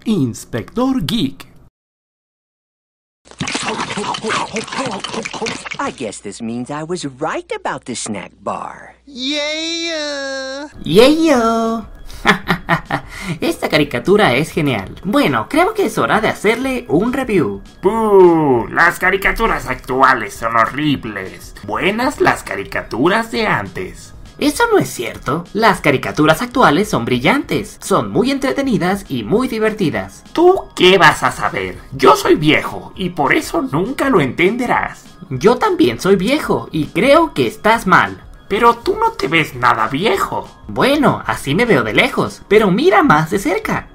Inspector Geek. I guess this means I was right about the snack bar. Yeah. ¡Yeyo! Esta caricatura es genial. Bueno, creo que es hora de hacerle un review. ¡Puh! Las caricaturas actuales son horribles. Buenas las caricaturas de antes. Eso no es cierto. Las caricaturas actuales son brillantes, son muy entretenidas y muy divertidas. ¿Tú qué vas a saber? Yo soy viejo y por eso nunca lo entenderás. Yo también soy viejo y creo que estás mal. Pero tú no te ves nada viejo. Bueno, así me veo de lejos, pero mira más de cerca.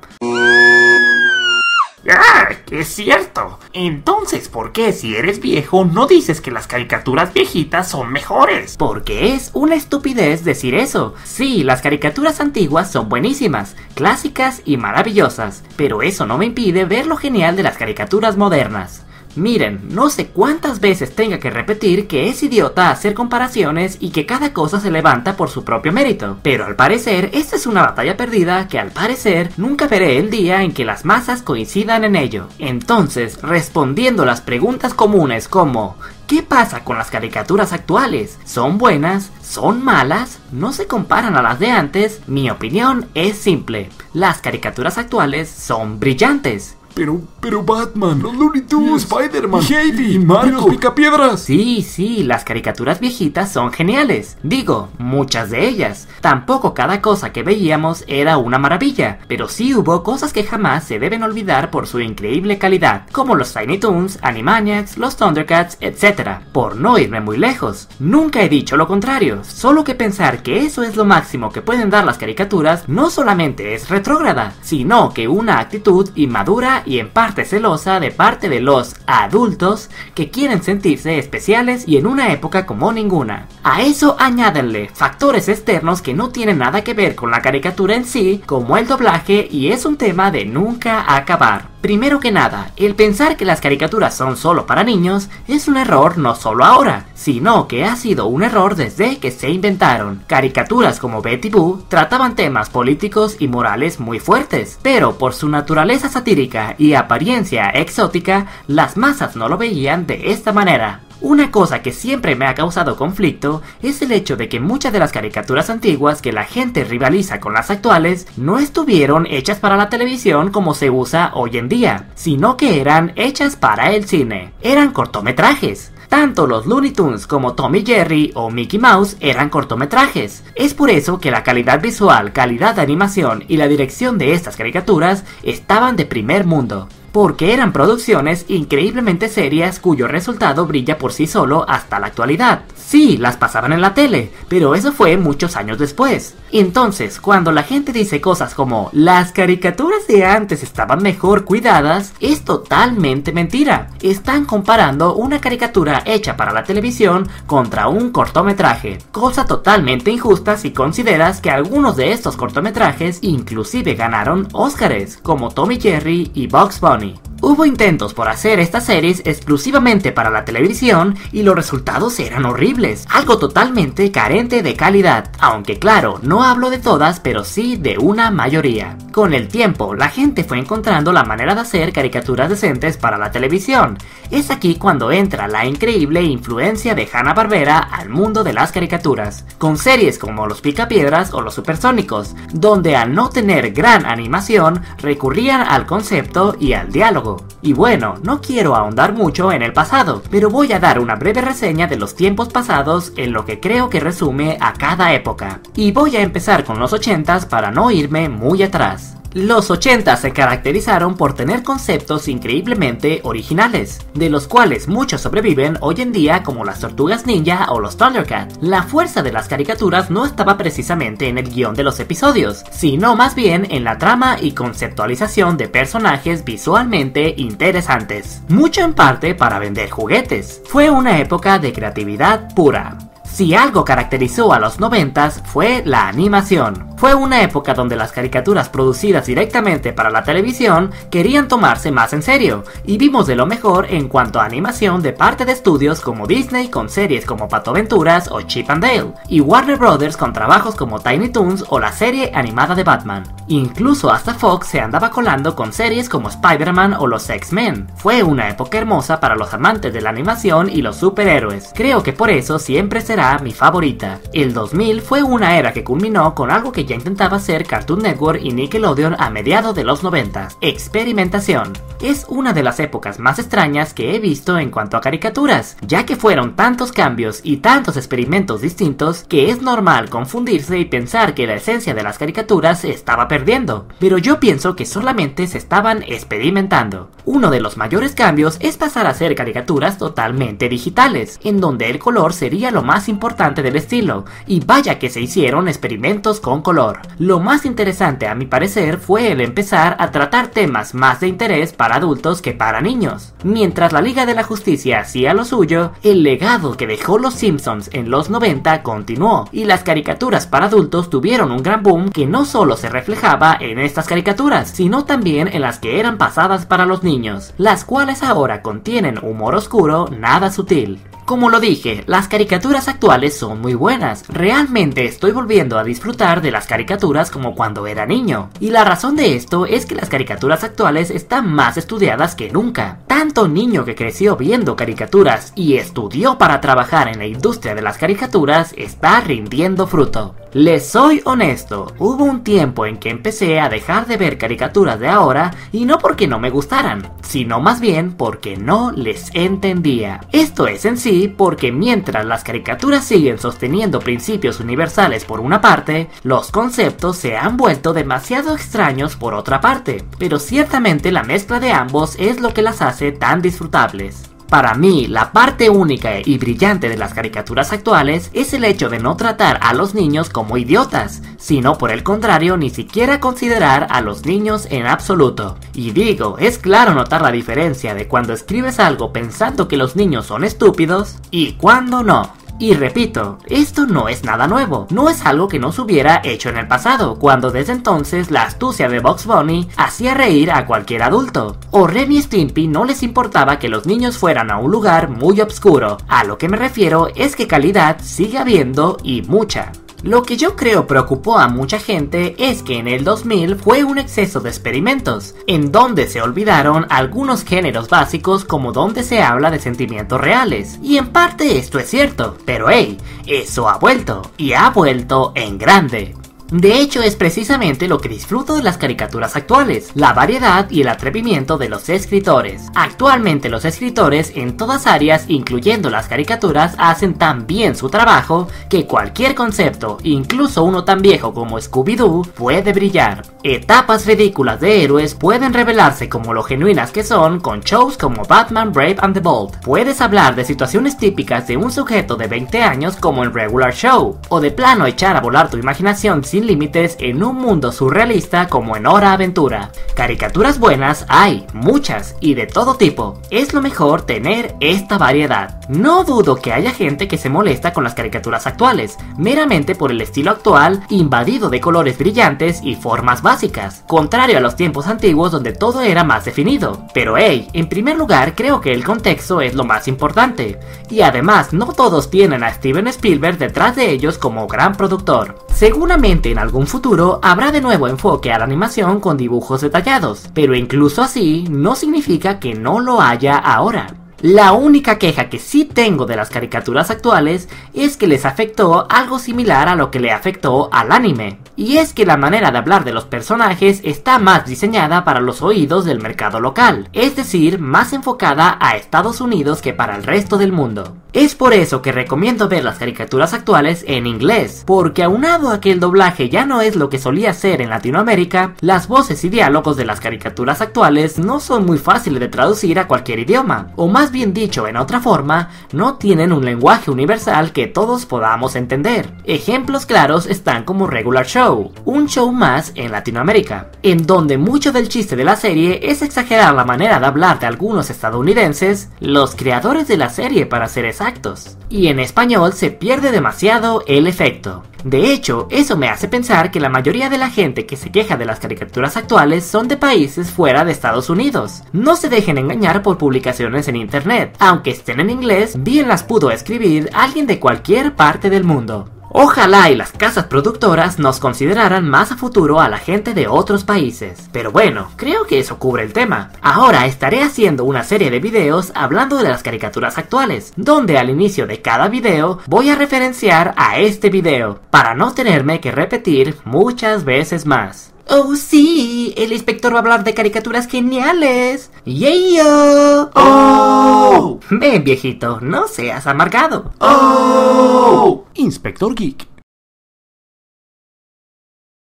¡Ah! ¡Es cierto! Entonces, ¿por qué si eres viejo no dices que las caricaturas viejitas son mejores? Porque es una estupidez decir eso. Sí, las caricaturas antiguas son buenísimas, clásicas y maravillosas, pero eso no me impide ver lo genial de las caricaturas modernas. Miren, no sé cuántas veces tenga que repetir que es idiota hacer comparaciones y que cada cosa se levanta por su propio mérito. Pero al parecer, esta es una batalla perdida que al parecer nunca veré el día en que las masas coincidan en ello. Entonces, respondiendo las preguntas comunes como ¿qué pasa con las caricaturas actuales? ¿Son buenas? ¿Son malas? ¿No se comparan a las de antes? Mi opinión es simple. Las caricaturas actuales son brillantes. Pero Batman, los Looney Tunes, Spider-Man, Heidi, Marco, los Picapiedras. Sí, las caricaturas viejitas son geniales. Digo, muchas de ellas. Tampoco cada cosa que veíamos era una maravilla, pero sí hubo cosas que jamás se deben olvidar por su increíble calidad, como los Tiny Toons, Animaniacs, los Thundercats, etc. Por no irme muy lejos. Nunca he dicho lo contrario, solo que pensar que eso es lo máximo que pueden dar las caricaturas no solamente es retrógrada, sino que una actitud inmadura y en parte celosa de parte de los adultos que quieren sentirse especiales y en una época como ninguna. A eso añádenle factores externos que no tienen nada que ver con la caricatura en sí, como el doblaje, y es un tema de nunca acabar. Primero que nada, el pensar que las caricaturas son solo para niños es un error no solo ahora, sino que ha sido un error desde que se inventaron. Caricaturas como Betty Boo trataban temas políticos y morales muy fuertes, pero por su naturaleza satírica y apariencia exótica, las masas no lo veían de esta manera. Una cosa que siempre me ha causado conflicto es el hecho de que muchas de las caricaturas antiguas que la gente rivaliza con las actuales no estuvieron hechas para la televisión como se usa hoy en día, sino que eran hechas para el cine. Eran cortometrajes. Tanto los Looney Tunes como Tom y Jerry o Mickey Mouse eran cortometrajes. Es por eso que la calidad visual, calidad de animación y la dirección de estas caricaturas estaban de primer mundo. Porque eran producciones increíblemente serias cuyo resultado brilla por sí solo hasta la actualidad. Sí, las pasaban en la tele, pero eso fue muchos años después. Entonces, cuando la gente dice cosas como las caricaturas de antes estaban mejor cuidadas, es totalmente mentira. Están comparando una caricatura hecha para la televisión contra un cortometraje, cosa totalmente injusta si consideras que algunos de estos cortometrajes inclusive ganaron Óscares, como Tom y Jerry y Bugs Bunny. Hubo intentos por hacer estas series exclusivamente para la televisión y los resultados eran horribles, algo totalmente carente de calidad, aunque claro, no hablo de todas, pero sí de una mayoría. Con el tiempo, la gente fue encontrando la manera de hacer caricaturas decentes para la televisión. Es aquí cuando entra la increíble influencia de Hanna-Barbera al mundo de las caricaturas, con series como Los Picapiedras o Los Supersónicos, donde al no tener gran animación, recurrían al concepto y al diálogo. Y bueno, no quiero ahondar mucho en el pasado, pero voy a dar una breve reseña de los tiempos pasados en lo que creo que resume a cada época. Y voy a empezar con los 80s para no irme muy atrás. Los 80 se caracterizaron por tener conceptos increíblemente originales, de los cuales muchos sobreviven hoy en día como las Tortugas Ninja o los Thundercats. La fuerza de las caricaturas no estaba precisamente en el guión de los episodios, sino más bien en la trama y conceptualización de personajes visualmente interesantes, mucho en parte para vender juguetes. Fue una época de creatividad pura. Si algo caracterizó a los 90s fue la animación. Fue una época donde las caricaturas producidas directamente para la televisión querían tomarse más en serio, y vimos de lo mejor en cuanto a animación de parte de estudios como Disney con series como Pato Aventuras o Chip and Dale, y Warner Brothers con trabajos como Tiny Toons o la serie animada de Batman. Incluso hasta Fox se andaba colando con series como Spider-Man o los X-Men. Fue una época hermosa para los amantes de la animación y los superhéroes. Creo que por eso siempre será mi favorita. El 2000 fue una era que culminó con algo que ya intentaba hacer Cartoon Network y Nickelodeon a mediados de los 90, experimentación. Es una de las épocas más extrañas que he visto en cuanto a caricaturas, ya que fueron tantos cambios y tantos experimentos distintos que es normal confundirse y pensar que la esencia de las caricaturas se estaba perdiendo, pero yo pienso que solamente se estaban experimentando. Uno de los mayores cambios es pasar a hacer caricaturas totalmente digitales, en donde el color sería lo más importante del estilo, y vaya que se hicieron experimentos con color. Lo más interesante a mi parecer fue el empezar a tratar temas más de interés para adultos que para niños. Mientras la Liga de la Justicia hacía lo suyo, el legado que dejó los Simpsons en los 90 continuó, y las caricaturas para adultos tuvieron un gran boom que no solo se reflejaba en estas caricaturas, sino también en las que eran pasadas para los niños, las cuales ahora contienen humor oscuro nada sutil. Como lo dije, las caricaturas actuales son muy buenas. Realmente estoy volviendo a disfrutar de las caricaturas como cuando era niño. Y la razón de esto es que las caricaturas actuales están más estudiadas que nunca. Tanto niño que creció viendo caricaturas y estudió para trabajar en la industria de las caricaturas está rindiendo fruto. Les soy honesto, hubo un tiempo en que empecé a dejar de ver caricaturas de ahora y no porque no me gustaran, sino más bien porque no les entendía. Esto es en sí porque mientras las caricaturas siguen sosteniendo principios universales por una parte, los conceptos se han vuelto demasiado extraños por otra parte, pero ciertamente la mezcla de ambos es lo que las hace tan disfrutables. Para mí, la parte única y brillante de las caricaturas actuales es el hecho de no tratar a los niños como idiotas, sino por el contrario ni siquiera considerar a los niños en absoluto. Y digo, es claro notar la diferencia de cuando escribes algo pensando que los niños son estúpidos y cuando no. Y repito, esto no es nada nuevo, no es algo que no se hubiera hecho en el pasado, cuando desde entonces la astucia de Bugs Bunny hacía reír a cualquier adulto. O Ren y Stimpy no les importaba que los niños fueran a un lugar muy oscuro. A lo que me refiero es que calidad sigue habiendo y mucha. Lo que yo creo preocupó a mucha gente es que en el 2000 fue un exceso de experimentos, en donde se olvidaron algunos géneros básicos como donde se habla de sentimientos reales, y en parte esto es cierto, pero hey, eso ha vuelto, y ha vuelto en grande. De hecho, es precisamente lo que disfruto de las caricaturas actuales, la variedad y el atrevimiento de los escritores. Actualmente los escritores en todas áreas, incluyendo las caricaturas, hacen tan bien su trabajo que cualquier concepto, incluso uno tan viejo como Scooby-Doo, puede brillar. Etapas ridículas de héroes pueden revelarse como lo genuinas que son con shows como Batman Brave and the Bold. Puedes hablar de situaciones típicas de un sujeto de 20 años como en Regular Show, o de plano echar a volar tu imaginación sin límites en un mundo surrealista como en Hora Aventura. Caricaturas buenas hay, muchas, y de todo tipo. Es lo mejor tener esta variedad. No dudo que haya gente que se molesta con las caricaturas actuales, meramente por el estilo actual invadido de colores brillantes y formas básicas, contrario a los tiempos antiguos donde todo era más definido. Pero hey, en primer lugar creo que el contexto es lo más importante, y además no todos tienen a Steven Spielberg detrás de ellos como gran productor. Seguramente en algún futuro habrá de nuevo enfoque a la animación con dibujos detallados, pero incluso así no significa que no lo haya ahora. La única queja que sí tengo de las caricaturas actuales es que les afectó algo similar a lo que le afectó al anime, y es que la manera de hablar de los personajes está más diseñada para los oídos del mercado local, es decir, más enfocada a Estados Unidos que para el resto del mundo. Es por eso que recomiendo ver las caricaturas actuales en inglés, porque aunado a que el doblaje ya no es lo que solía ser en Latinoamérica, las voces y diálogos de las caricaturas actuales no son muy fáciles de traducir a cualquier idioma, o más bien dicho en otra forma, no tienen un lenguaje universal que todos podamos entender. Ejemplos claros están como Regular Show, un show más en Latinoamérica, en donde mucho del chiste de la serie es exagerar la manera de hablar de algunos estadounidenses, los creadores de la serie para ser exactos, y en español se pierde demasiado el efecto. De hecho, eso me hace pensar que la mayoría de la gente que se queja de las caricaturas actuales son de países fuera de Estados Unidos. No se dejen engañar por publicaciones en internet, aunque estén en inglés, bien las pudo escribir alguien de cualquier parte del mundo. Ojalá y las casas productoras nos consideraran más a futuro a la gente de otros países. Pero bueno, creo que eso cubre el tema. Ahora estaré haciendo una serie de videos hablando de las caricaturas actuales, donde al inicio de cada video voy a referenciar a este video, para no tenerme que repetir muchas veces más. Oh sí, el inspector va a hablar de caricaturas geniales. ¡Yeah! ¡Oh! Ven, viejito, no seas amargado. ¡Oh! Inspector Geek.